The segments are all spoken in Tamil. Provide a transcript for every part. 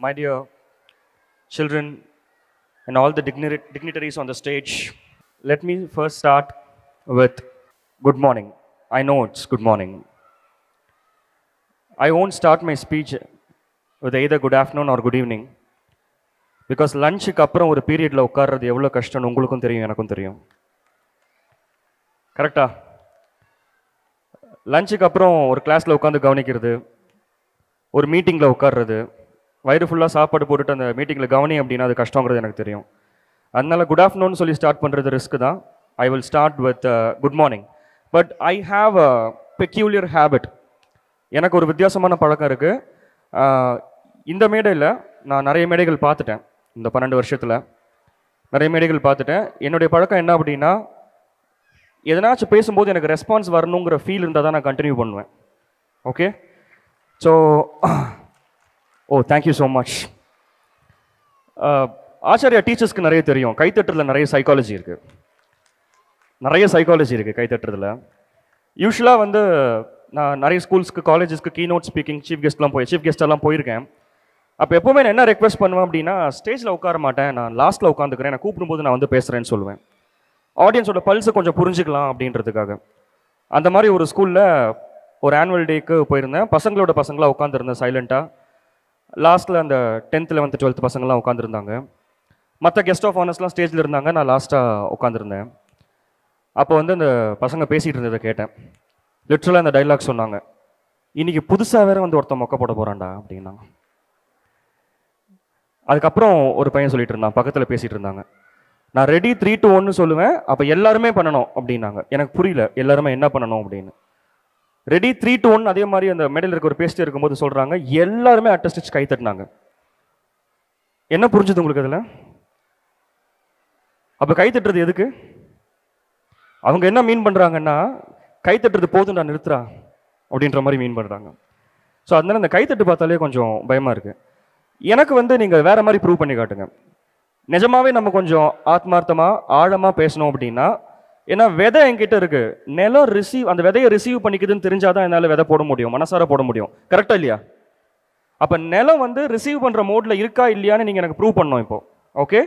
my dear children, and all the dignitaries on the stage. Let me first start with good morning. I know it's good morning. I won't start my speech with either good afternoon or good evening because லஞ்சுக்கு அப்புறம் ஒரு பீரியடில் உட்கார்றது எவ்வளோ கஷ்டம்னு உங்களுக்கும் தெரியும், எனக்கும் தெரியும். கரெக்டா? லஞ்சுக்கு அப்புறம் ஒரு கிளாஸில் உட்காந்து கவனிக்கிறது, ஒரு மீட்டிங்கில் உட்கார்றது, வயிறு ஃபுல்லாக சாப்பாடு போட்டுட்டு அந்த மீட்டிங்கில் கவனி அப்படின்னா அது கஷ்டங்கிறது எனக்கு தெரியும். அதனால குட் ஆஃப்டர்நூன் சொல்லி ஸ்டார்ட் பண்ணுறது ரிஸ்க் தான். I will start with good morning. But I have a peculiar habit. எனக்கு ஒரு வித்தியாசமான பழக்கம் இருக்குது. இந்த மேடையில் நான் நிறைய மேடைகள் பார்த்துட்டேன். இந்த 12 வருஷத்தில் நிறைய மேடைகள் பார்த்துட்டேன். என்னுடைய பழக்கம் என்ன அப்படின்னா, எதனாச்சும் பேசும்போது எனக்கு ரெஸ்பான்ஸ் வரணுங்கிற ஃபீல் இருந்தால் தான் நான் கண்டினியூ பண்ணுவேன். Okay, so thank you so much. Acharya டீச்சர்ஸ்க்கு நிறைய தெரியும், கைத்தட்டுறதுல நிறைய சைக்காலஜி இருக்குது. கைத்தட்டுறதுல யூஸ்வலாக நான் நிறைய ஸ்கூல்ஸ்க்கு, காலேஜஸ்க்கு கீநோட் ஸ்பீக்கிங், சீஃப் கெஸ்டெல்லாம் போயிருக்கேன். அப்போ எப்போவுமே நான் என்ன ரெக்வெஸ்ட் பண்ணுவேன் அப்படின்னா, ஸ்டேஜில் உட்கார மாட்டேன், நான் லாஸ்ட்டில் உட்காந்துக்கிறேன், நான் கூப்பிடும்போது நான் பேசுகிறேன்னு சொல்லுவேன். ஆடியன்ஸோட பல்ஸை கொஞ்சம் புரிஞ்சுக்கலாம் அப்படின்றதுக்காக. அந்த மாதிரி ஒரு ஸ்கூலில் ஒரு ஆனுவல் டேக்கு போயிருந்தேன். பசங்களாக உட்காந்துருந்தேன் சைலண்ட்டாக. லாஸ்ட்டில் அந்த 10th 11th 12th பசங்கள்லாம் உட்காந்துருந்தாங்க. மற்ற கெஸ்ட் ஆஃப் ஆனர்ஸ்லாம் ஸ்டேஜில் இருந்தாங்க, நான் லாஸ்ட்டாக உட்காந்துருந்தேன். அப்போ அந்த பசங்க பேசிகிட்டு இருந்ததை கேட்டேன். லிட்ரலாக அந்த டைலாக் சொன்னாங்க, இன்னைக்கு புதுசாக வேற ஒருத்தன் மொக்க போட போகிறான்டா அப்படின்னாங்க. அதுக்கப்புறம் ஒரு பையன் சொல்லிட்டு இருந்தான், பக்கத்தில் பேசிகிட்டு இருந்தாங்க, நான் ரெடி 3 to 1 சொல்லுவேன், அப்போ எல்லாருமே பண்ணணும் அப்படின்னாங்க. எனக்கு புரியல எல்லாருமே என்ன பண்ணணும் அப்படின்னு. ரெடி 3 to 1 அதே மாதிரி அந்த மேடையில் இருக்க ஒரு பேசிட்டு இருக்கும்போது சொல்கிறாங்க, எல்லாருமே அட்டஸ்டிச் கை தட்டினாங்க. என்ன புரிஞ்சுது உங்களுக்கு அதில்? அப்போ கை தட்டுறது எதுக்கு? அவங்க என்ன மீன் பண்ணுறாங்கன்னா, கை தட்டுறது போதும் நான் நிறுத்துறா அப்படின்ற மாதிரி மீன் பண்ணுறாங்க. ஸோ அதனால அந்த கைத்தட்டு பார்த்தாலே கொஞ்சம் பயமாக இருக்குது. எனக்கு நீங்கள் வேறு மாதிரி ப்ரூவ் பண்ணி காட்டுங்க. நிஜமாவே நம்ம கொஞ்சம் ஆத்மார்த்தமாக ஆழமாக பேசணும் அப்படின்னா, ஏன்னா விதை என்கிட்ட இருக்கு, நிலம் அந்த விதையை ரிசீவ் பண்ணிக்குதுன்னு தெரிஞ்சாதான் என்னால் விதை போட முடியும், மனசார போட முடியும். கரெக்டா இல்லையா? அப்போ நிலம் ரிசீவ் பண்ணுற மோடில் இருக்கா இல்லையான்னு நீங்கள் எனக்கு ப்ரூவ் பண்ணணும் இப்போ. ஓகே,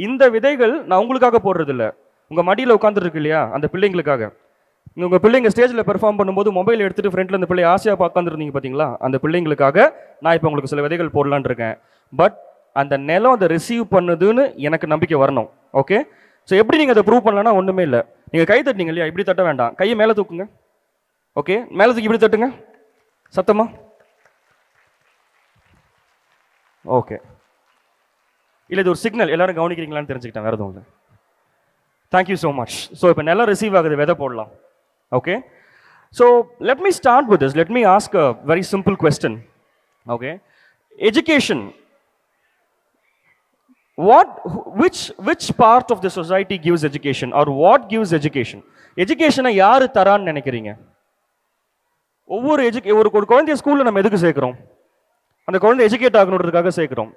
இந்த விதைகள் நான் உங்களுக்காக போடுறது இல்லை, உங்கள் மடியில் உட்காந்துருக்கு இல்லையா அந்த பிள்ளைங்களுக்காக. உங்கள் பிள்ளைங்க ஸ்டேஜில் பெர்ஃபார்ம் பண்ணும்போது மொபைல் எடுத்துகிட்டு ஃப்ரெண்டில் அந்த பிள்ளை ஆசையாக உட்காந்துருந்தீங்க பார்த்தீங்களா, அந்த பிள்ளைங்களுக்காக நான் இப்போ உங்களுக்கு சில விதைகள் போடலான் இருக்கேன். பட் அந்த நிலம் அதை ரிசீவ் பண்ணுதுன்னு எனக்கு நம்பிக்கை வரணும். ஓகே, ஸோ எப்படி நீங்கள் அதை ப்ரூவ் பண்ணலன்னா ஒன்றுமே இல்லை. நீங்கள் கை தட்டினீங்க இல்லையா, இப்படி தட்ட வேண்டாம், கையை மேலே தூக்குங்க. ஓகே, மேலே தூக்கி இப்படி தட்டுங்க சத்தமா. ஓகே, இல்லை இது ஒரு சிக்னல், எல்லாரும் கவனிக்கிறீங்களான்னு தெரிஞ்சுக்கிட்டேன், வேறு எதுவும் இல்லை. Thank you so much. ஸோ இப்போ நல்லா ரிசீவ் ஆகுது, விதை போடலாம். Okay, so let me start with this. Let me ask a very simple question. Okay, education, which part of the society gives education, or what gives education? எஜுகேஷனை யாரு தரான்னு நினைக்கிறீங்க? ஒரு குழந்தைய ஸ்கூல்ல நம்ம எதுக்கு சேர்க்கிறோம்? அந்த குழந்தை எஜுகேட் ஆகணுன்றதுக்காக சேர்க்கிறோம்.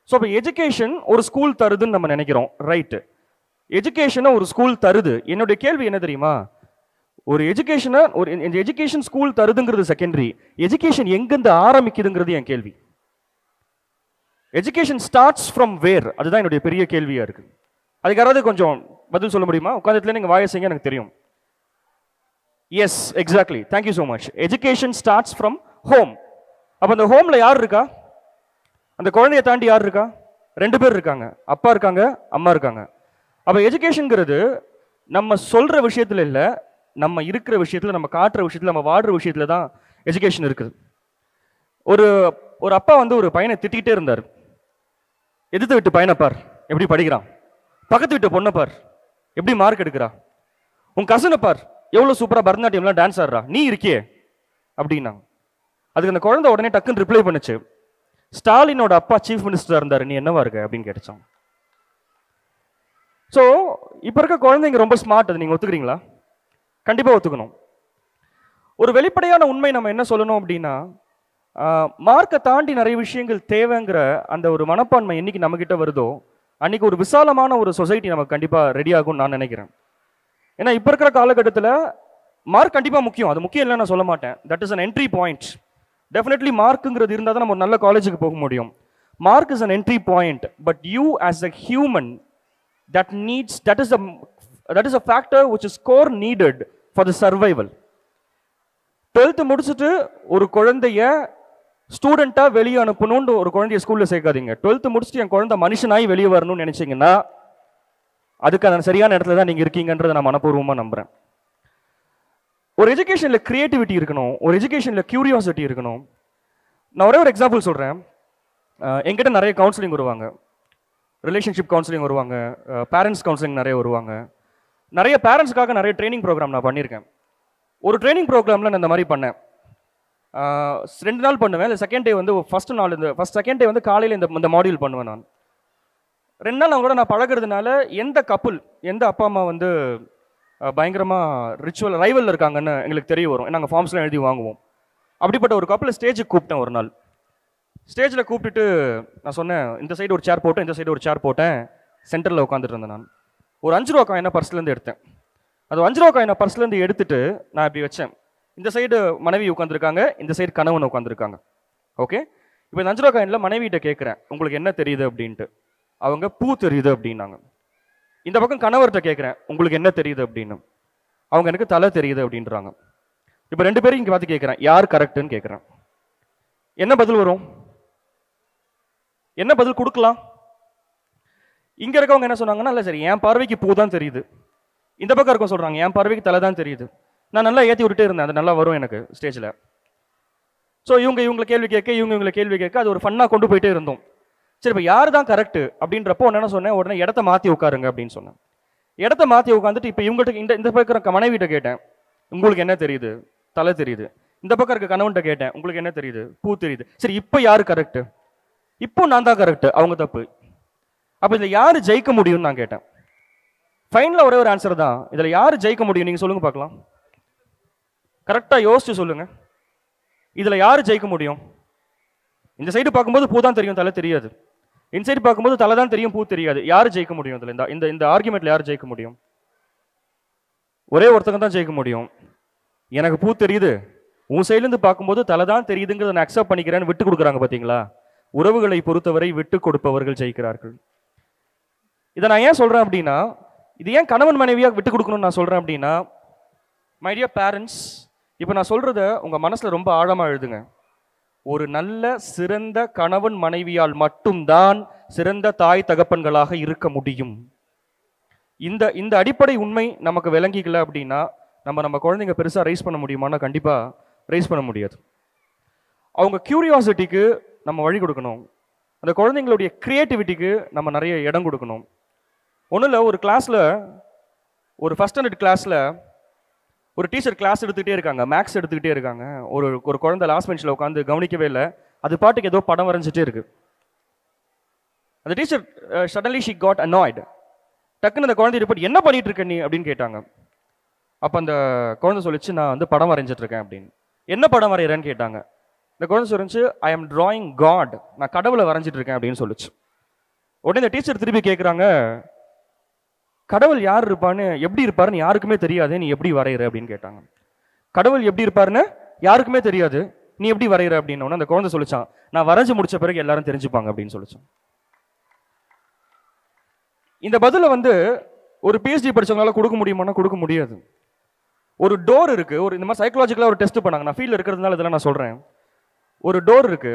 ஸோ அப்போ எஜுகேஷன் ஒரு ஸ்கூல் தருதுன்னு நம்ம நினைக்கிறோம், ரைட்டு? எஜுகேஷனை ஒரு ஸ்கூல் தருது. என்னுடைய கேள்வி என்ன தெரியுமா, ஒரு எஜுகேஷன் ஸ்கூல் தருதுங்கிறது செகண்டரி, எஜுகேஷன் எங்கிருந்து ஆரம்பிக்குதுங்கிறது என் கேள்வி. Education starts from where? அதுதான் என்னுடைய பெரிய கேள்வியாக இருக்குது. அதுக்கு யாராவது கொஞ்சம் பதில் சொல்ல முடியுமா? உட்காந்துட்டுல நீங்கள் வாயை செய்ய, எனக்கு தெரியும். Yes, exactly, thank you so much. Education starts from home. அப்போ அந்த ஹோமில் யார் இருக்கா? அந்த குழந்தைய தாண்டி யார் இருக்கா? 2 பேர் இருக்காங்க, அப்பா இருக்காங்க, அம்மா இருக்காங்க. அப்போ எஜுகேஷனுங்கிறது நம்ம சொல்கிற விஷயத்தில் இல்லை, நம்ம இருக்கிற விஷயத்தில், நம்ம காட்டுற விஷயத்தில், நம்ம வாடுற விஷயத்தில் தான் எஜுகேஷன் இருக்குது. ஒரு அப்பா ஒரு பையனை திட்டிகிட்டே இருந்தார். எதிர்த்து விட்டு பையனை பார் எப்படி படிக்கிறான், பக்கத்து விட்டு பொண்ணை பார் எப்படி மார்க் எடுக்கிறா, உன் கசனை பார் எவ்வளோ சூப்பராக பரதநாட்டியம்லாம் டான்ஸ் ஆடுறா, நீ இருக்கியே அப்படின்னா. அதுக்கு அந்த குழந்தை உடனே டக்குன்னு ரிப்ளை பண்ணுச்சு, ஸ்டாலினோட அப்பா சீஃப் மினிஸ்டராக இருந்தார், நீ என்னவா இருக்க அப்படின்னு கேட்டுச்சான். ஸோ இப்போ இருக்க குழந்தைங்க ரொம்ப ஸ்மார்ட், அது நீங்கள் ஒத்துக்கிறீங்களா? கண்டிப்பாக ஒத்துக்கணும். ஒரு வெளிப்படையான உண்மை நம்ம என்ன சொல்லணும் அப்படின்னா, மார்க்கை தாண்டி நிறைய விஷயங்கள் தேவைங்கிற அந்த ஒரு மனப்பான்மை என்னைக்கு நம்மக்கிட்ட வருதோ அன்றைக்கி ஒரு விசாலமான ஒரு சொசைட்டி நமக்கு கண்டிப்பாக ரெடி ஆகும்னு நான் நினைக்கிறேன். ஏன்னா இப்போ இருக்கிற காலகட்டத்தில் மார்க் கண்டிப்பாக முக்கியம், அது முக்கியம் இல்லைன்னு நான் சொல்ல மாட்டேன். That is an entry point. Definitely மார்க்குங்கிறது இருந்தால் தான் நம்ம ஒரு நல்ல காலேஜுக்கு போக முடியும். Mark is an entry point, but you as a human, that is a factor which is core needed for the survival. 12th முடிச்சுட்டு ஒரு குழந்தைய ஸ்டூடெண்டா வெளியே அனுப்பணும்னு ஒரு குழந்தைய ஸ்கூல்ல சேர்க்காதீங்க. 12th முடிச்சுட்டு என் குழந்தை மனுஷனாய் வெளியே வரணும்னு நினைச்சீங்கன்னா அதுக்கு அந்த சரியான இடத்துல தான் நீங்க இருக்கீங்கன்றதை நான் மனப்பூர்வமா நம்புறேன். ஒரு எஜுகேஷன்ல கிரியேட்டிவிட்டி இருக்கணும், ஒரு எஜுகேஷன்ல கியூரியாசிட்டி இருக்கணும். நான் ஒரே ஒரு எக்ஸாம்பிள் சொல்றேன். என்கிட்ட நிறைய கவுன்சிலிங் வருவாங்க, ரிலேஷன்ஷிப் கவுன்சிலிங் வருவாங்க, பேரண்ட்ஸ் கவுன்சிலிங் நிறைய வருவாங்க. நிறைய பேரண்ட்ஸ்க்காக நிறைய ட்ரைனிங் ப்ரோக்ராம் நான் பண்ணியிருக்கேன். ஒரு ட்ரைனிங் ப்ரோக்ராமில் நான் இந்த மாதிரி பண்ணேன். 2 நாள் பண்ணுவேன். இந்த செகண்ட் டே வந்து செகண்ட் டே வந்து காலையில் இந்த மாடியூல் பண்ணுவேன் நான். 2 நாள் அவங்க கூட நான் பழகிறதுனால எந்த கப்புள், எந்த அப்பா அம்மா வந்து பயங்கரமாக ரைவலில் இருக்காங்கன்னு எங்களுக்கு தெரிய வரும். நாங்கள் ஃபார்ம்ஸ்லாம் எழுதி வாங்குவோம். அப்படிப்பட்ட ஒரு கப்பில் ஸ்டேஜுக்கு கூப்பிட்டேன். ஒரு நாள் ஸ்டேஜில் கூப்பிட்டுட்டு நான் சொன்னேன், இந்த சைடு ஒரு சேர் போட்டேன், இந்த சைடு ஒரு சேர் போட்டேன், சென்டரில் உட்காந்துட்டு இருந்தேன். நான் ஒரு 5 ரூபா காயினை பர்ஸ்லேருந்து எடுத்தேன். அது 5 ரூபா காயினை பர்ஸ்லேருந்து எடுத்துட்டு நான் இப்படி வச்சேன். இந்த சைடு மனைவி உட்காந்துருக்காங்க, இந்த சைடு கணவன் உட்காந்துருக்காங்க. ஓகே, இப்போ இந்த 5 ரூபா காயினில் மனைவிட்ட கேட்குறேன், உங்களுக்கு என்ன தெரியுது அப்படின்ட்டு. அவங்க பூ தெரியுது அப்படின்னாங்க. இந்த பக்கம் கணவர்கிட்ட கேட்குறேன், உங்களுக்கு என்ன தெரியுது அப்படின்னு. அவங்க எனக்கு தலை தெரியுது அப்படின்றாங்க. இப்போ 2 பேரும் இங்கே பார்த்து கேட்குறேன், யார் கரெக்டுன்னு கேட்குறேன். என்ன பதில் வரும்? என்ன பதில் கொடுக்கலாம்? இங்க இருக்கவங்க என்ன சொன்னாங்கன்னா, இல்லை சரி என் பார்வைக்கு பூ தான் தெரியுது. இந்த பக்கம் இருக்க சொல்றாங்க, என் பார்வைக்கு தலை தான் தெரியுது. நான் நல்லா ஏற்றி விட்டுட்டே இருந்தேன், அது நல்லா வரும் எனக்கு ஸ்டேஜில். ஸோ இவங்களை கேள்வி கேட்க, இவங்களை கேள்வி கேட்க, அது ஒரு ஃபன்னாக கொண்டு போயிட்டே இருந்தோம். சரி, இப்போ யார் தான் கரெக்ட் அப்படின்றப்போ என்ன சொன்னேன், உடனே இடத்த மாற்றி உட்காருங்க அப்படின்னு சொன்னேன். இடத்த மாற்றி உட்காந்துட்டு இப்போ இவங்ககிட்ட இந்த பக்கம் இருக்க மனைவிட்ட கேட்டேன், உங்களுக்கு என்ன தெரியுது? தலை தெரியுது. இந்த பக்கம் இருக்க கணவன்கிட்ட கேட்டேன், உங்களுக்கு என்ன தெரியுது? பூ தெரியுது. சரி, இப்போ யார் கரெக்ட்? இப்போ நான் தான் கரெக்ட், அவங்க தப்பு. அப்போ இதில் யார் ஜெயிக்க முடியும்னு நான் கேட்டேன். ஃபைனலாக ஒரே ஒரு ஆன்சர் தான், இதில் யார் ஜெயிக்க முடியும் நீங்கள் சொல்லுங்க பார்க்கலாம். கரெக்டாக யோசிச்சு சொல்லுங்க, இதில் யார் ஜெயிக்க முடியும்? இந்த சைடு பார்க்கும்போது பூ தான் தெரியும், தலை தெரியாது. இந்த சைடு பார்க்கும்போது தலை தான் தெரியும், பூ தெரியாது. யார் ஜெயிக்க முடியும்? இதில் இந்த ஆர்குமெண்ட்ல யார் ஜெயிக்க முடியும்? ஒரே ஒருத்தங்க தான் ஜெயிக்க முடியும். எனக்கு பூ தெரியுது, உன் சைட்லேருந்து பார்க்கும்போது தலை தான் தெரியுதுங்கிறத நான் அக்செப்ட் பண்ணிக்கிறேன்னு விட்டு கொடுக்குறாங்க பார்த்தீங்களா? உறவுகளை பொறுத்தவரை விட்டு கொடுப்பவர்கள் ஜெயிக்கிறார்கள். இதை நான் ஏன் சொல்றேன் அப்படின்னா, இது ஏன் கணவன் மனைவியாக விட்டு கொடுக்கணும்னு நான் சொல்றேன் அப்படின்னா, மை டியர் பேரண்ட்ஸ், இப்போ நான் சொல்றத உங்க மனசுல ரொம்ப ஆழமா எழுதுங்க. ஒரு நல்ல சிறந்த கணவன் மனைவியால் மட்டும்தான் சிறந்த தாய் தகப்பன்களாக இருக்க முடியும். இந்த அடிப்படை உண்மை நமக்கு விளங்கிக்கல அப்படின்னா நம்ம குழந்தைங்க பெருசா ரைஸ் பண்ண முடியுமானா கண்டிப்பா ரைஸ் பண்ண முடியாது. அவங்க கியூரியாசிட்டிக்கு நம்ம வழி கொடுக்கணும். அந்த குழந்தைங்களுடைய கிரியேட்டிவிட்டிக்கு நம்ம நிறைய இடம் கொடுக்கணும். ஒன்றும் இல்லை, ஒரு கிளாஸில், ஒரு ஃபர்ஸ்ட் ஸ்டாண்டர்ட் கிளாஸில் ஒரு டீச்சர் கிளாஸ் எடுத்துக்கிட்டே இருக்காங்க, மேக்ஸ் எடுத்துக்கிட்டே இருக்காங்க. ஒரு குழந்தை லாஸ்ட் பெஞ்சில் உட்காந்து கவனிக்கவே இல்லை, அது பாட்டுக்கு ஏதோ படம் வரைஞ்சிட்டே இருக்கு. அந்த teacher suddenly she got annoyed. டக்குன்னு அந்த குழந்தை ரிப்போர்ட், என்ன பண்ணிட்டு இருக்க நீ அப்படின்னு கேட்டாங்க. அப்போ அந்த குழந்தை சொல்லிச்சு, நான் வந்து படம் வரைஞ்சிட்டு இருக்கேன் அப்படின்னு. என்ன படம் வரைகிறேன்னு கேட்டாங்க. இந்த குழந்தை சொல்லிச்சு, ஐ எம் டிராயிங் காட், நான் கடவுளை வரைஞ்சிட்டு இருக்கேன் அப்படின்னு சொல்லிச்சு. உடனே இந்த டீச்சர் திருப்பி கேட்குறாங்க, கடவுள் யார் இருப்பான்னு, எப்படி இருப்பாருன்னு யாருக்குமே தெரியாது, நீ எப்படி வரைகிற அப்படின்னு கேட்டாங்க. கடவுள் எப்படி இருப்பாருன்னு யாருக்குமே தெரியாது, நீ எப்படி வரைகிற அப்படின்னு. அந்த குழந்தை சொல்லிச்சான், நான் வரைஞ்சு முடிச்ச பிறகு எல்லாரும் தெரிஞ்சுப்பாங்க அப்படின்னு சொல்லிச்சான். இந்த பதில வந்து ஒரு பிஹெச்டி படிச்சவங்களால கொடுக்க முடியுமானா கொடுக்க முடியாது. ஒரு டோர் இருக்கு, ஒரு இந்த மாதிரி சைக்கலாஜிக்கலா ஒரு டெஸ்ட் பண்ணாங்க. நான் ஃபீல்ட்ல இருக்கிறதுனால இதெல்லாம் நான் சொல்றேன். ஒரு டோர் இருக்கு,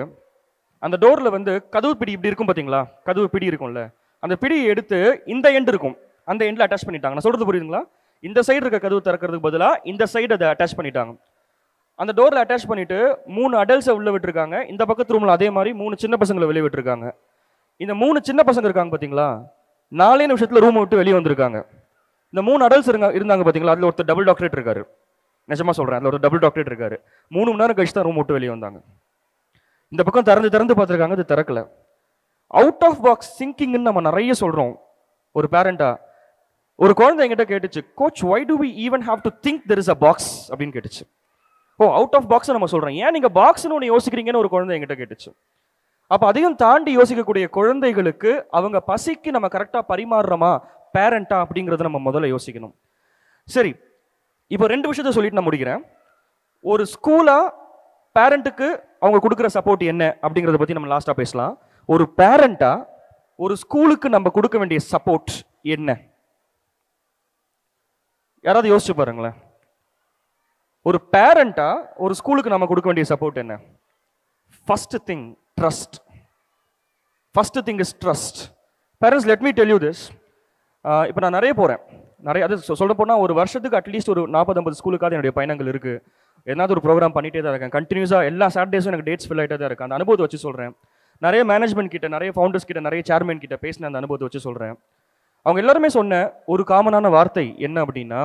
அந்த டோர்ல வந்து கதவு பிடி இப்படி இருக்கும் பாத்தீங்களா, கதவு பிடி இருக்கும்ல, அந்த பிடியை எடுத்து இந்த எண்ட் இருக்கும், அந்த எண்ட்ல அட்டாச் பண்ணிட்டாங்க. நான் சொல்றது புரியுதுங்களா? இந்த சைடு இருக்க கதவு திறக்கிறதுக்கு பதிலா இந்த சைடு அதை அட்டாச் பண்ணிட்டாங்க. அந்த டோர்ல அட்டாச் பண்ணிட்டு 3 அடல்ட்ஸை உள்ள விட்டுருக்காங்க. இந்த பக்கத்து ரூம்ல அதே மாதிரி 3 சின்ன பசங்களை வெளியே விட்டுருக்காங்க. இந்த 3 சின்ன பசங்க இருக்காங்க பாத்தீங்களா, 4 நிமிஷத்துல ரூம் விட்டு வெளியே வந்திருக்காங்க. இந்த 3 அடல்ட்ஸ் இருந்தாங்க பாத்தீங்களா, அதுல ஒருத்தர் டபுள் டாக்டரேட் இருக்காரு. நிஜமா சொல்றேன், அதுல ஒரு டபுள் டாக்டரேட் இருக்காரு. 3 மணி நேரம் கழிச்சு தான் ரூம் விட்டு வெளியே வந்தாங்க. இந்த பக்கம் திறந்து பார்த்துருக்காங்க, இது திறக்கல. அவுட் ஆஃப் பாக்ஸ் திங்கிங்னு நம்ம நிறைய சொல்றோம். ஒரு பேரண்டா ஒரு குழந்தை என்கிட்ட கேட்டுச்சு, coach why do we even have to think there is a box அப்படின்னு கேட்டுச்சு. ஓ, அவுட் ஆஃப் பாக்ஸ் நம்ம சொல்றோம், ஏன் நீங்க பாக்ஸ்னு ஒன்று யோசிக்கிறீங்கன்னு ஒரு குழந்தை என்கிட்ட கேட்டுச்சு. அப்ப அதையும் தாண்டி யோசிக்கக்கூடிய குழந்தைகளுக்கு அவங்க பசிக்கு நம்ம கரெக்டா பரிமாறுறோமா பேரண்டா அப்படிங்கறத நம்ம முதல்ல யோசிக்கணும். சரி, இப்போ 2 விஷயத்த சொல்லிட்டு நான் முடிக்கிறேன். ஒரு ஸ்கூலா பேரண்ட்டுக்கு அவங்க கொடுக்குற சப்போர்ட் என்ன அப்படிங்கறத பத்தி நம்ம லாஸ்டா பேசலாம். ஒரு பேரண்டா ஒரு ஸ்கூலுக்கு நம்ம கொடுக்க வேண்டிய சப்போர்ட் என்ன? யாராவது யோசிச்சு பாருங்களேன். ஒரு பேரண்டா ஒரு ஸ்கூலுக்கு நம்ம கொடுக்க வேண்டிய சப்போர்ட் என்ன? First thing trust. First thing is trust. Parents, let me tell you this. இப்போ நான் நிறைய போகிறேன், நிறைய, அது சொல்ல போனால் ஒரு வருஷத்துக்கு அட்லீஸ்ட் ஒரு 40-50 ஸ்கூலுக்காவது என்னுடைய பயணங்கள் இருக்குது. ஏதாவது ஒரு ப்ரோக்ராம் பண்ணிகிட்டே தான் இருக்கேன். கண்டினியூஸாக எல்லா சாட்டர்டேஸும் எனக்கு டேட்ஸ் ஃபில் ஆகிட்டே தான் இருக்குது. அந்த அனுபவத்தை வச்சு சொல்கிறேன். நிறைய மேனேஜ்மெண்ட் கிட்ட, நிறைய ஃபவுண்டர்ஸ் கிட்ட, நிறைய சேர்மேன் கிட்ட பேசின அந்த அனுபவத்தை வச்சு சொல்கிறேன். அவங்க எல்லாருமே சொன்ன ஒரு காமனான வார்த்தை என்ன அப்படின்னா,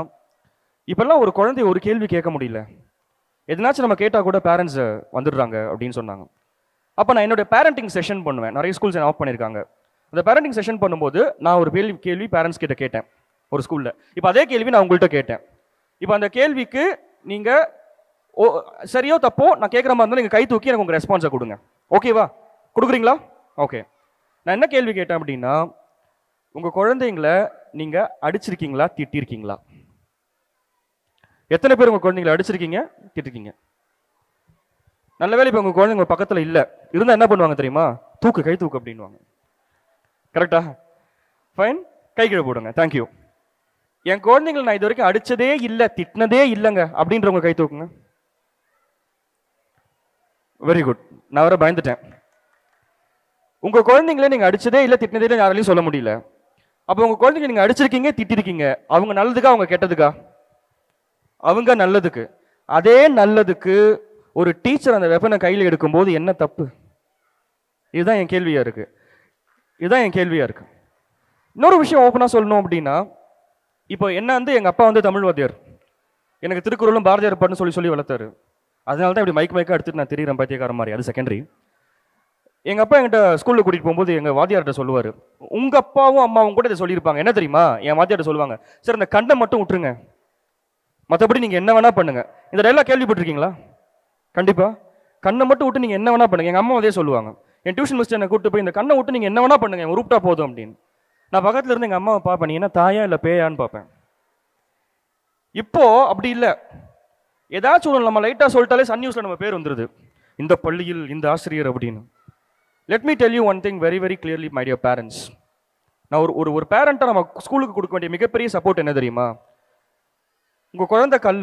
இப்போல்லாம் ஒரு குழந்தை ஒரு கேள்வி கேட்க முடியல, எதனாச்சும் நம்ம கேட்டால் கூட பேரண்ட்ஸ் வந்துடுறாங்க அப்படின்னு சொன்னாங்க. அப்போ நான் என்னோட பேரண்டிங் செஷன் பண்ணுவேன். நிறைய ஸ்கூல்ஸ் ஆஃப் பண்ணியிருக்காங்க. அந்த பேரண்டிங் செஷன் பண்ணும்போது நான் ஒரு கேள்வி பேரண்ட்ஸ் கிட்ட கேட்டேன் ஒரு ஸ்கூலில். இப்போ அதே கேள்வி நான் உங்கள்கிட்ட கேட்டேன். இப்போ அந்த கேள்விக்கு நீங்கள் சரியோ தப்போ நான் கேட்குற மாதிரி இருந்தாலும் நீங்கள் கை தூக்கி எனக்கு உங்கள் ரெஸ்பான்ஸை கொடுங்க. ஓகேவா? கொடுக்குறீங்களா? ஓகே. நான் என்ன கேள்வி கேட்டேன் அப்படின்னா, உங்கள் குழந்தைங்களை நீங்கள் அடிச்சிருக்கீங்களா, திட்டிருக்கீங்களா? எத்தனை பேர் உங்கள் குழந்தைங்களை அடிச்சிருக்கீங்க, திட்டிருக்கீங்க? நல்ல வேலை இப்போ உங்கள் குழந்தைங்க பக்கத்தில் இல்லை, இருந்தால் என்ன பண்ணுவாங்க தெரியுமா? தூக்கு, கை தூக்கு அப்படின்வாங்க. கரெக்டா? ஃபைன், கை கீழே போடுங்க. தேங்க்யூ. என் குழந்தைங்களை நான் இது வரைக்கும் அடிச்சதே இல்லை, திட்டினதே இல்லைங்க அப்படின்றவங்க கை தூக்குங்க. Very good. நான் வர பயந்துட்டேன். உங்க குழந்தைங்கள நீங்க அடிச்சதே இல்லை, திட்டினதே இல்லை, யாராலையும் சொல்ல முடியல. அப்போ உங்க குழந்தைங்க நீங்க அடிச்சிருக்கீங்க, திட்டிருக்கீங்க, அவங்க நல்லதுக்கா அவங்க கெட்டதுக்கா? அவங்க நல்லதுக்கு. அதே நல்லதுக்கு ஒரு டீச்சர் அந்த வெப்பனை கையில் எடுக்கும்போது என்ன தப்பு? இதுதான் என் கேள்வியா இருக்கு. இதுதான் என் கேள்வியா இருக்கு. இன்னொரு விஷயம் ஓப்பனா சொல்லணும் அப்படின்னா, இப்போ என்ன வந்து எங்க அப்பா வந்து தமிழ் வாத்தியார், எனக்கு திருக்குறளும் பாரதியார் பாட்டுன்னு சொல்லி சொல்லி வளர்த்தாரு. அதனால தான் இப்படி மைக்கா எடுத்துட்டு நான் தெரியுறேன் பைத்தியக்கார மாதிரி. அது செகண்டரி. எங்க அப்பா என்கிட்ட ஸ்கூல்ல கூட்டிட்டு போகும்போது எங்க வாத்தியார்கிட்ட சொல்லுவாரு, உங்க அப்பாவும் அம்மாவும் கூட இதை சொல்லியிருப்பாங்க. என்ன தெரியுமா? என் வாத்தியார்ட்ட சொல்லுவாங்க, சார் இந்த கண்ணை மட்டும் விட்டுருங்க, மற்றபடி நீங்க என்ன வேணா பண்ணுங்க. இந்த டைலாக் கேள்விப்பட்டிருக்கீங்களா? கண்டிப்பா. கண்ணை மட்டும் விட்டு நீங்க என்ன வேணா பண்ணுங்க. எங்க அம்மா அதே சொல்லுவாங்க. என் டியூஷன் மிஸ்டர் என்னை கூப்பிட்டு போய் இந்த கண்ணை விட்டு நீங்க என்ன வேணா பண்ணுங்க, உருப்பிட்டா போதும் அப்படின்னு. நான் பக்கத்துல இருந்து எங்க அம்மாவை பார்ப்பேன், நீ என்ன தாயா இல்லை பேயான்னு பார்ப்பேன். இப்போ அப்படி இல்லை. ஏதாச்சும் ஒன்று நம்ம லைட்டா சொல்லிட்டாலே சன் நியூஸ்ல நம்ம பேர் வந்துருது, இந்த பள்ளியில் இந்த ஆசிரியர் அப்படின்னு. Let me tell you one thing very very clearly my dear parents. நான் ஒரு பேரண்ட்டாக நம்ம ஸ்கூலுக்கு கொடுக்க வேண்டிய மிகப்பெரிய சப்போர்ட் என்ன தெரியுமா? உங்கள் குழந்தை கல்,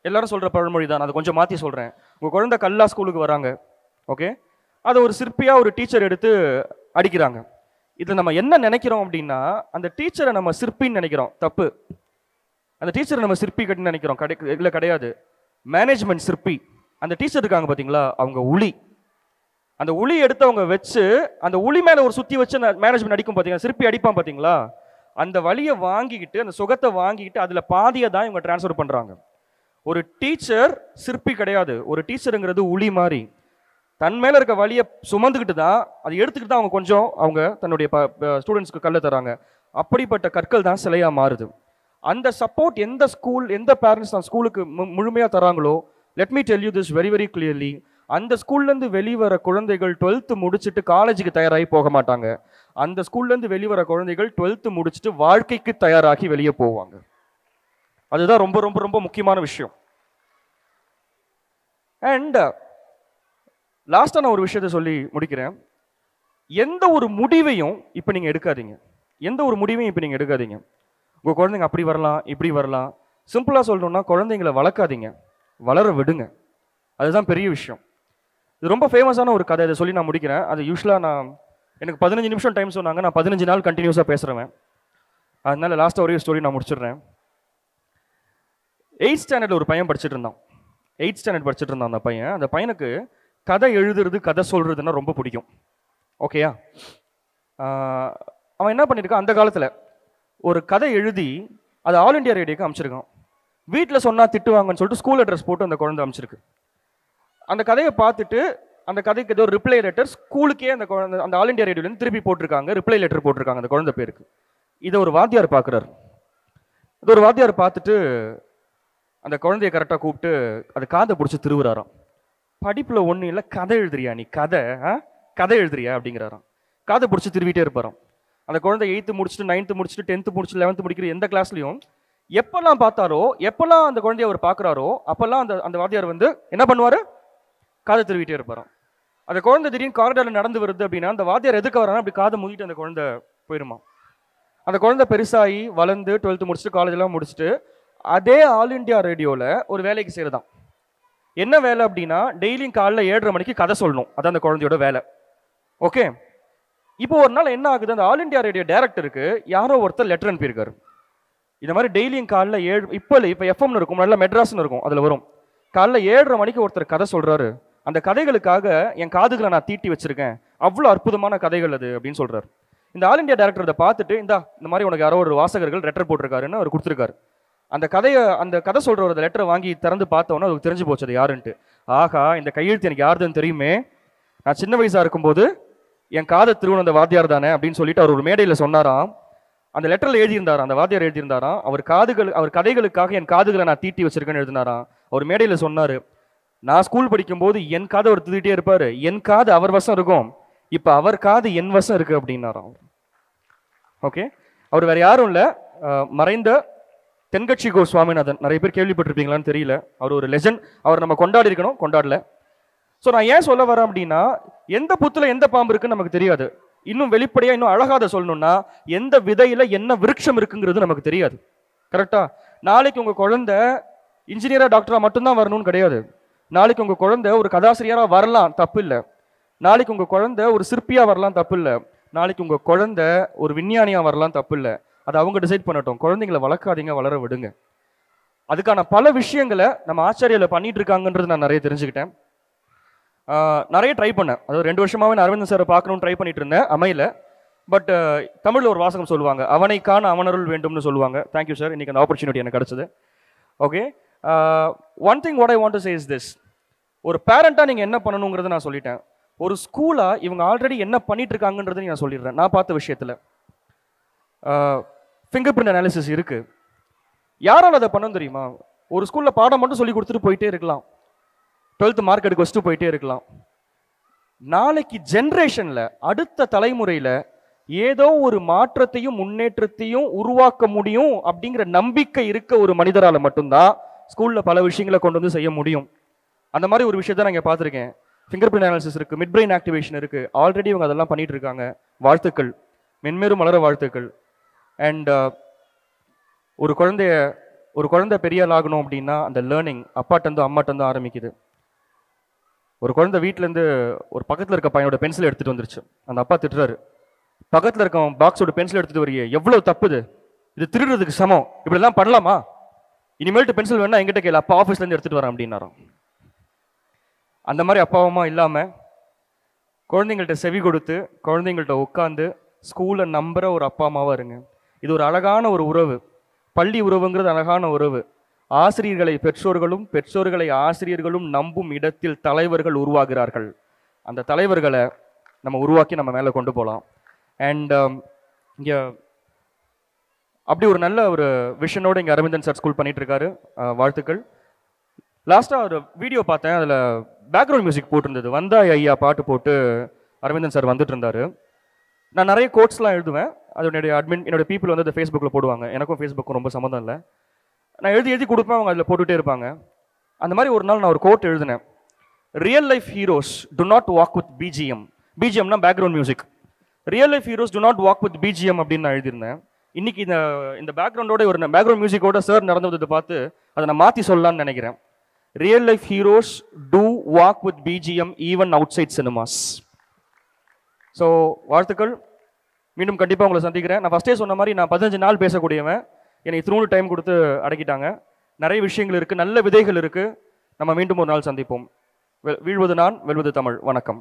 எல்லாரும் சொல்கிற பழமொழி தான், அதை கொஞ்சம் மாற்றி சொல்கிறேன். உங்கள் குழந்தை கல்லா ஸ்கூலுக்கு வராங்க, ஓகே, அதை ஒரு சிற்பியாக ஒரு டீச்சர் எடுத்து அடிக்கிறாங்க. இதில் நம்ம என்ன நினைக்கிறோம் அப்படின்னா, அந்த டீச்சரை நம்ம சிற்பின்னு நினைக்கிறோம். தப்பு. அந்த டீச்சரை நம்ம சிற்பி கட்டின்னு நினைக்கிறோம். இல்லை, கிடையாது. மேனேஜ்மெண்ட் சிற்பி. அந்த டீச்சர் இருக்காங்க பார்த்தீங்களா, அவங்க உளி. அந்த உளி எடுத்து அவங்க வச்சு அந்த உளி மேலே ஒரு சுற்றி வச்சு அந்த மேனேஜ்மெண்ட் அடிக்கும் பார்த்தீங்களா, சிற்பி அடிப்பான் பார்த்தீங்களா, அந்த வலியை வாங்கிக்கிட்டு, அந்த சுகத்தை வாங்கிக்கிட்டு அதில் பாதியை தான் இவங்க டிரான்ஸ்ஃபர் பண்ணுறாங்க. ஒரு டீச்சர் சிற்பி கிடையாது. ஒரு டீச்சருங்கிறது உளி மாதிரி. தன் மேலே இருக்க வலியை சுமந்துக்கிட்டு தான், அதை எடுத்துக்கிட்டு தான் அவங்க கொஞ்சம் அவங்க தன்னுடைய ஸ்டூடெண்ட்ஸ்க்கு கல்ல தராங்க. அப்படிப்பட்ட கற்கள் தான் சிலையாக மாறுது. அந்த சப்போர்ட் எந்த ஸ்கூல், எந்த பேரண்ட்ஸ் தான் ஸ்கூலுக்கு முழுமையாக தராங்களோ, let me tell you this very very clearly, அந்த ஸ்கூல்லேருந்து வெளிவர குழந்தைகள் 12th முடிச்சுட்டு காலேஜுக்கு தயாராகி போக மாட்டாங்க. அந்த ஸ்கூல்லேருந்து வெளிவர குழந்தைகள் 12th முடிச்சுட்டு வாழ்க்கைக்கு தயாராகி வெளியே போவாங்க. அதுதான் ரொம்ப ரொம்ப ரொம்ப முக்கியமான விஷயம். அண்ட் லாஸ்ட்டாக நான் ஒரு விஷயத்தை சொல்லி முடிக்கிறேன். எந்த ஒரு முடிவையும் இப்போ நீங்கள் எடுக்காதீங்க. எந்த ஒரு முடிவையும் இப்போ நீங்கள் எடுக்காதீங்க. உங்கள் குழந்தைங்க அப்படி வரலாம், இப்படி வரலாம். சிம்பிளாக சொல்லணும்னா, குழந்தைங்களை வளர்க்காதீங்க, வளர விடுங்க. அதுதான் பெரிய விஷயம். இது ரொம்ப ஃபேமஸான ஒரு கதை. இதை சொல்லி நான் முடிக்கிறேன். அது யூஸ்வலாக எனக்கு 15 நிமிஷம் டைம் சொன்னாங்க. நான் 15 நாள் கண்டினியூஸாக பேசுகிறேன். அதனால லாஸ்ட்டாக ஒரே ஸ்டோரி நான் முடிச்சிடுறேன். 8th ஸ்டாண்டர்டில் ஒரு பையன் படிச்சுட்டு இருந்தான். 8th ஸ்டாண்டர்ட் படிச்சுட்டு இருந்தான் அந்த பையனுக்கு கதை எழுதுறது, கதை சொல்கிறதுன்னா ரொம்ப பிடிக்கும். ஓகேயா? அவன் என்ன பண்ணியிருக்கான், அந்த காலத்தில் ஒரு கதை எழுதி அது ஆல் இண்டியா ரேடியோக்கு அனுப்பிச்சிருக்கான். வீட்டில் சொன்னால் திட்டுவாங்கன்னு சொல்லிட்டு ஸ்கூல் அட்ரஸ் போட்டு அந்த குழந்தை அனுப்பிச்சிருக்கு. அந்த கதையை பார்த்துட்டு அந்த கதைக்கு ஏதோ ரிப்ளை லெட்டர் ஸ்கூலுக்கே அந்த குழந்தை அந்த ஆல் இண்டியா ரேடியோலேருந்து திருப்பி போட்டிருக்காங்க. ரிப்ளை லெட்டர் போட்டிருக்காங்க அந்த குழந்தை பேருக்கு. இதை ஒரு வாத்தியார் பார்க்குறாரு. இது ஒரு வாத்தியார் பார்த்துட்டு அந்த குழந்தைய கரெக்டாக கூப்பிட்டு அது காதை பிடிச்சி திருவுறாராம். படிப்பில் ஒன்றும் இல்லை, கதை எழுதுறியா நீ, கதை எழுதுறியா அப்படிங்கிறாராம். காதை பிடிச்சி திருவிட்டே இருப்பாராம். அந்த குழந்தை 8th முடிச்சுட்டு 9th முடிச்சுட்டு 10th முடிச்சுட்டு 11th முடிக்கிற எந்த கிளாஸ்லையும் எப்பெல்லாம் பார்த்தாரோ, எப்பெல்லாம் அந்த குழந்தைய அவர் பார்க்குறாரோ, அப்பெல்லாம் அந்த வாத்தியார் வந்து என்ன பண்ணுவார், காதை திருவிட்டே இருப்பாராம். அந்த குழந்தை திடீர்னு காரிடாரில் நடந்து வருது அப்படின்னா அந்த வாத்தியார் எதுக்கு வரானா அப்படி காதை மூடிட்டு அந்த குழந்தை போயிருமா. அந்த குழந்தை பெருசாகி வளர்ந்து 12th முடிச்சுட்டு காலேஜெல்லாம் முடிச்சுட்டு அதே ஆல் இண்டியா ரேடியோவில் ஒரு வேலைக்கு சேருதான். என்ன வேலை அப்படின்னா டெய்லியும் காலைல 7:30 மணிக்கு கதை சொல்லணும். அதான் அந்த குழந்தையோட வேலை. ஓகே, இப்போ ஒரு நாள் என்ன ஆகுது, அந்த ஆல் இண்டியா ரேடியோ டைரக்டருக்கு யாரோ ஒருத்தர் லெட்டர் அனுப்பியிருக்காரு. இந்த மாதிரி டெய்லியும் காலைல 7 இப்போ எஃப்எம்னு இருக்கும், நல்லா மெட்ராஸ்னு இருக்கும், அதில் வரும். காலைல 7:30 மணிக்கு ஒருத்தர் கதை சொல்றாரு. அந்த கதைகளுக்காக என் காதுகளை நான் தீட்டி வச்சிருக்கேன், அவ்வளோ அற்புதமான கதைகள் அது அப்படின்னு சொல்றாரு. இந்த ஆல் இண்டியா டைரக்டர் அதை பார்த்துட்டு இந்த மாதிரி உனக்கு யாரோ ஒரு வாசகர்கள் லெட்டர் போட்டிருக்காருன்னு அவர் கொடுத்துருக்காரு. அந்த கதை சொல்ற ஒரு லெட்டரை வாங்கி திறந்து பார்த்தோன்னா அவருக்கு தெரிஞ்சு போச்சு அது யாருன்ட்டு. ஆகா, இந்த கையெழுத்து எனக்கு யாருதுன்னு தெரியுமே, நான் சின்ன வயசா இருக்கும்போது என் காதை திருவன் அந்த வாத்தியார் தானே அப்படின்னு சொல்லிட்டு அவர் ஒரு மேடையில் சொன்னாராம். அந்த லெட்டரில் எழுதியிருந்தாராம், அந்த வாத்தியார் எழுதியிருந்தாராம், அவர் கதைகளுக்காக என் காதுகளை நான் தீட்டி வச்சிருக்கேன்னு எழுதினாராம். அவர் மேடையில் சொன்னார், நான் ஸ்கூல் படிக்கும்போது என் காதை அவர் தூக்கிட்டே இருப்பார், என் காது அவர் வசம் இருக்கும், இப்போ அவர் காது என் வசம் இருக்கு அப்படின்னாராம். ஓகே, அவர் வேற யாரும் இல்லை, மறைந்த தென்கட்சி கோ சுவாமிநாதன். நிறைய பேர் கேள்விப்பட்டிருப்பீங்களான்னு தெரியல, அவர் ஒரு லெஜண்ட். அவர் நம்ம கொண்டாடி இருக்கணும், கொண்டாடல. ஸோ நான் ஏன் சொல்ல வரேன் அப்படின்னா, எந்த புத்துல எந்த பாம்பு இருக்குன்னு நமக்கு தெரியாது. இன்னும் வெளிப்படையா இன்னும் அழகாத சொல்லணும்னா எந்த விதையில என்ன விருட்சம் இருக்குங்கிறது நமக்கு தெரியாது. கரெக்டா? நாளைக்கு உங்க குழந்தை இன்ஜினியரா டாக்டரா மட்டும்தான் வரணும்னு கிடையாது. நாளைக்கு உங்க குழந்தை ஒரு கதாசிரியரா வரலாம், தப்பு இல்லை. நாளைக்கு உங்க குழந்தை ஒரு சிற்பியா வரலாம், தப்பு இல்லை. நாளைக்கு உங்க குழந்தை ஒரு விஞ்ஞானியா வரலாம், தப்பு இல்லை. அதை அவங்க டிசைட் பண்ணட்டும். குழந்தைங்களை வளர்க்காதீங்க, வளர விடுங்க. அதுக்கான பல விஷயங்களை நம்ம ஆச்சாரியால பண்ணிட்டு இருக்காங்கன்றது நான் நிறைய தெரிஞ்சுக்கிட்டேன். நிறைய ட்ரை பண்ணேன். அதாவது 2 வருஷமாவே நான் அரவிந்தன் சாரை பார்க்கணும்னு ட்ரை பண்ணிட்டு இருந்தேன், அமையல. பட் தமிழில் ஒரு வாசகம் சொல்லுவாங்க, அவனை காண அவனருள் வேண்டும்னு சொல்லுவாங்க. தேங்க்யூ சார், இன்னைக்கு அந்த ஆப்பர்ச்சுனிட்டி எனக்கு கிடைச்சது. Okay, one thing what I want to say is this. ஒரு பேரண்டாக நீங்கள் என்ன பண்ணணுங்கிறத நான் சொல்லிட்டேன். ஒரு ஸ்கூலாக இவங்க ஆல்ரெடி என்ன பண்ணிட்டு இருக்காங்கன்றதை நான் சொல்லிடுறேன். நான் பார்த்த விஷயத்தில் ஃபிங்கர் பிரிண்ட் அனாலிசிஸ் இருக்கு. யாரால் அதை பண்ணணும் தெரியுமா? ஒரு ஸ்கூலில் பாடம் மட்டும் சொல்லி கொடுத்துட்டு போயிட்டே இருக்கலாம், 12th மார்க் எடுக்க வச்சுட்டு போயிட்டே இருக்கலாம். நாளைக்கு ஜென்ரேஷன்ல அடுத்த தலைமுறையில ஏதோ ஒரு மாற்றத்தையும் முன்னேற்றத்தையும் உருவாக்க முடியும் அப்படிங்கிற நம்பிக்கை இருக்க ஒரு மனிதரால மட்டும்தான் ஸ்கூல்ல பல விஷயங்களை கொண்டு வந்து செய்ய முடியும். அந்த மாதிரி ஒரு விஷயத்த நான் இங்கே பார்த்துருக்கேன். ஃபிங்கர் பிரிண்ட் அனாலிசிஸ் இருக்கு, மிட் பிரெயின் ஆக்டிவேஷன் இருக்கு. ஆல்ரெடி இவங்க அதெல்லாம் பண்ணிட்டு இருக்காங்க. வாழ்த்துக்கள், மென்மேலும் மலர வாழ்த்துக்கள். அண்ட் ஒரு குழந்தை பெரிய ஆள் ஆகணும் அப்படின்னா அந்த லேர்னிங் அப்பாட்டந்து அம்மாட்டந்து ஆரம்பிக்குது. ஒரு குழந்தை வீட்டிலேருந்து ஒரு பக்கத்தில் இருக்க பையனோட பென்சில் எடுத்துகிட்டு வந்துருச்சு. அந்த அப்பா திட்டுறாரு, பக்கத்தில் இருக்க பாக்ஸோட பென்சில் எடுத்துகிட்டு வரையே, எவ்வளோ தப்புது, இது திருடுறதுக்கு சமம், இப்படிலாம் பண்ணலாமா, இனிமேல்ட்டு பென்சில் வேணா எங்கிட்ட கேளு, அப்பா ஆஃபீஸ்லேருந்து எடுத்துகிட்டு வரேன் அப்படின்னாராம். அந்த மாதிரி அப்பாவமா இல்லாமல் குழந்தைங்கள்ட்ட செவி கொடுத்து குழந்தைங்கள்ட்ட உட்காந்து ஸ்கூலை நம்புகிற ஒரு அப்பா அம்மாவாக இருங்க. இது ஒரு அழகான ஒரு உறவு. பள்ளி உறவுங்கிறது அழகான உறவு. ஆசிரியர்களை பெற்றோர்களும் பெற்றோர்களை ஆசிரியர்களும் நம்பும் இடத்தில் தலைவர்கள் உருவாகிறார்கள். அந்த தலைவர்களை நம்ம உருவாக்கி நம்ம மேலே கொண்டு போகலாம். அண்ட் இங்கே அப்படி ஒரு நல்ல ஒரு விஷனோடு இங்கே அரவிந்தன் சார் ஸ்கூல் பண்ணிட்டு இருக்காரு. வாழ்த்துக்கள். லாஸ்ட்டாக ஒரு வீடியோ பார்த்தேன், அதில் பேக்ரவுண்ட் மியூசிக் போட்டிருந்தது. வந்தாய் ஐயா பாட்டு போட்டு அரவிந்தன் சார் வந்துட்டு இருந்தார். நான் நிறைய கோட்ஸ்லாம் எழுதுவேன், அதனுடைய என்னோட பீப்புள் வந்து அதை ஃபேஸ்புக்கில் போடுவாங்க. எனக்கும் ஃபேஸ்புக்கும் ரொம்ப சம்மந்தம் இல்லை. நான் எழுதி கொடுப்பேன், அவங்க அதில் போட்டுகிட்டே இருப்பாங்க. அந்த மாதிரி ஒரு நாள் நான் ஒரு கோட் எழுதினேன். Real life heroes do not walk with BGM. பிஜிஎம்னா background music. Real life heroes do not walk with BGM அப்படின்னு நான் எழுதியிருந்தேன். இன்னைக்கு இந்த பேக்ரவுண்டோட ஒரு பேக்ரவுண்ட் மியூசிக்கோட சார் நடந்ததை பார்த்து அதை நான் மாற்றி சொல்லலாம்னு நினைக்கிறேன். Real life heroes to walk with BGM even outside cinemas. So வாழ்த்துக்கள். மீண்டும் கண்டிப்பாக உங்களை சந்திக்கிறேன். நான் ஃபஸ்ட்டே சொன்ன மாதிரி நான் 15 நாள் பேசக்கூடியவன். எனக்கு இத்தினூறு டைம் கொடுத்து அடக்கிட்டாங்க. நிறைய விஷயங்கள் இருக்குது, நல்ல விதைகள் இருக்குது. நம்ம மீண்டும் ஒரு நாள் சந்திப்போம். வீழ்வது நான், வெல்வது தமிழ். வணக்கம்.